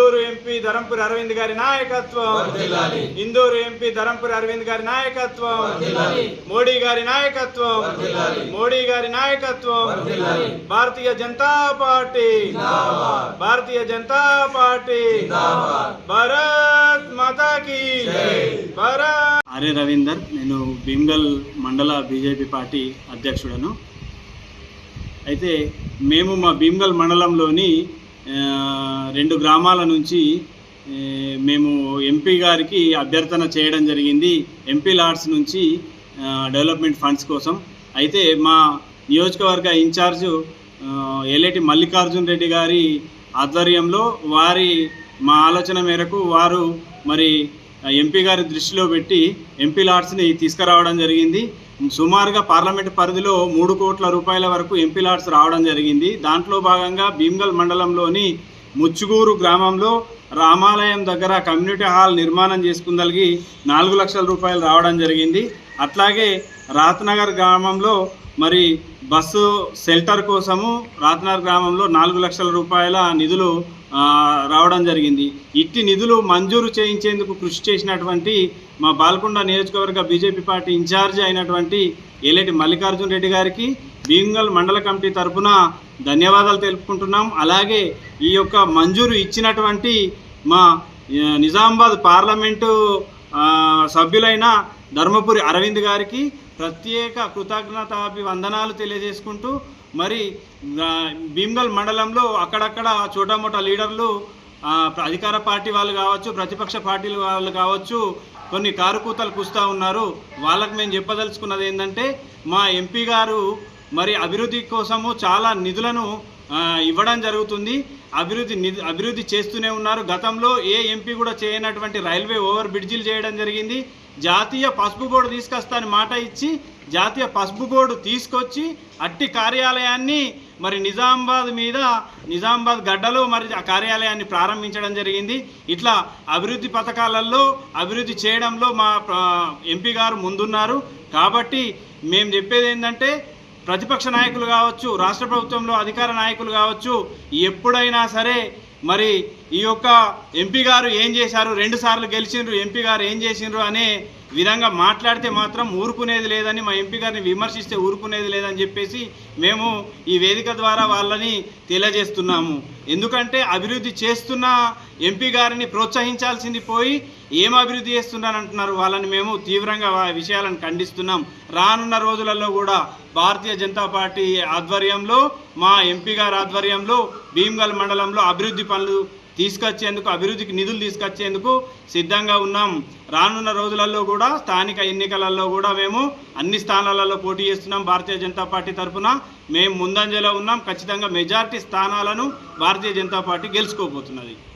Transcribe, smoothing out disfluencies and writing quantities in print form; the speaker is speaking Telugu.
ఇందూరు ఎంపీ ధరంపురి అరవింద్ గారి నాయకత్వం, ఇందూరు ఎంపీ ధరంపురి అరవింద్ గారి నాయకత్వం, మోడీ గారి నాయకత్వం, మోడీ గారి నాయకత్వం, భారతీయ జనతా పార్టీ, భారతీయ జనతా పార్టీ, భారత్ మాతా కీ భారత్. ఆర్య రవీందర్, నేను భీమ్గల్ మండల బీజేపీ పార్టీ అధ్యక్షుడను. అయితే మేము మా భీమ్గల్ మండలంలోని 2 గ్రామాల నుంచి మేము ఎంపీ గారికి అభ్యర్థన చేయడం జరిగింది, ఎంపీ లాడ్స్ నుంచి డెవలప్మెంట్ ఫండ్స్ కోసం. అయితే మా నియోజకవర్గ ఇన్ఛార్జు ఎల్లేటి మల్లికార్జున్ రెడ్డి గారి ఆధ్వర్యంలో మా ఆలోచన మేరకు వారు మరి ఎంపీ గారి దృష్టిలో పెట్టి ఎంపీ లాడ్స్ని తీసుకురావడం జరిగింది. సుమారుగా పార్లమెంటు పరిధిలో 3 కోట్ల రూపాయల వరకు ఎంపీ లాడ్స్ రావడం జరిగింది. దాంట్లో భాగంగా భీమ్గల్ మండలంలోని ముచ్చుగూరు గ్రామంలో రామాలయం దగ్గర కమ్యూనిటీ హాల్ నిర్మాణం చేసుకుందలిగి 4 లక్షల రూపాయలు రావడం జరిగింది. అట్లాగే రాత్నగర్ గ్రామంలో మరి బస్సు షెల్టర్ కోసము రాత్నగర్ గ్రామంలో 4 లక్షల రూపాయల నిధులు రావడం జరిగింది. ఇట్టి నిధులు మంజూరు చేయించేందుకు కృషి చేసినటువంటి మా బాల్కొండ నియోజకవర్గ బీజేపీ పార్టీ ఇన్ఛార్జి అయినటువంటి ఎల్లేటి మల్లికార్జున్ రెడ్డి గారికి భీమ్గల్ మండల కమిటీ తరఫున ధన్యవాదాలు తెలుపుకుంటున్నాం. అలాగే ఈ యొక్క మంజూరు ఇచ్చినటువంటి మా నిజామాబాద్ పార్లమెంటు సభ్యులైన ధర్మపురి అరవింద్ గారికి ప్రత్యేక కృతజ్ఞతాభివందనాలు తెలియజేసుకుంటూ, మరి భీమ్గల్ మండలంలో అక్కడక్కడ చోటామోటా లీడర్లు అధికార పార్టీ వాళ్ళు కావచ్చు, ప్రతిపక్ష పార్టీల వాళ్ళు కావచ్చు, కొన్ని కారుకూతలు కూస్తూ ఉన్నారు. వాళ్ళకు మేము చెప్పదలుచుకున్నది ఏంటంటే, మా ఎంపీ గారు మరి అభివృద్ధి కోసము చాలా నిధులను ఇవ్వడం జరుగుతుంది, అభివృద్ధి చేస్తూనే ఉన్నారు. గతంలో ఏ ఎంపీ కూడా చేయనటువంటి రైల్వే ఓవర్ బ్రిడ్జిలు చేయడం జరిగింది. జాతీయ పసుపు బోర్డు తీసుకొస్తాని మాట ఇచ్చి జాతీయ పసుపు బోర్డు తీసుకొచ్చి అట్టి కార్యాలయాన్ని మరి నిజామాబాద్ గడ్డలో మరి ఆ కార్యాలయాన్ని ప్రారంభించడం జరిగింది. ఇట్లా అభివృద్ధి పథకాలలో అభివృద్ధి చేయడంలో మా ఎంపీ గారు ముందున్నారు. కాబట్టి మేము చెప్పేది ఏంటంటే, ప్రతిపక్ష నాయకులు కావచ్చు, రాష్ట్ర ప్రభుత్వంలో అధికార నాయకులు కావచ్చు, ఎప్పుడైనా సరే మరి ఈ యొక్క ఎంపీ గారు ఏం చేశారు, 2 సార్లు గెలిచిండ్రు, ఎంపీ గారు ఏం చేసిండ్రు అనే విధంగా మాట్లాడితే మాత్రం ఊరుకునేది లేదని, మా ఎంపీ గారిని విమర్శిస్తే ఊరుకునేది లేదని చెప్పేసి మేము ఈ వేదిక ద్వారా వాళ్ళని తెలియజేస్తున్నాము. ఎందుకంటే అభివృద్ధి చేస్తున్న ఎంపీ గారిని ప్రోత్సహించాల్సింది పోయి ఏం అభివృద్ధి చేస్తున్నారంటున్నారు. వాళ్ళని మేము తీవ్రంగా విషయాలను ఖండిస్తున్నాం. రానున్న రోజులలో కూడా భారతీయ జనతా పార్టీ ఆధ్వర్యంలో, మా ఎంపీ గారి ఆధ్వర్యంలో భీమ్గల్ మండలంలో అభివృద్ధి పనులు తీసుకొచ్చేందుకు, అభివృద్ధికి నిధులు తీసుకొచ్చేందుకు సిద్ధంగా ఉన్నాం. రానున్న రోజులలో కూడా స్థానిక ఎన్నికలలో కూడా మేము అన్ని స్థానాలలో పోటీ చేస్తున్నాం. భారతీయ జనతా పార్టీ తరఫున మేము ముందంజలో ఉన్నాం. ఖచ్చితంగా మెజారిటీ స్థానాలను భారతీయ జనతా పార్టీ గెలుచుకోబోతున్నది.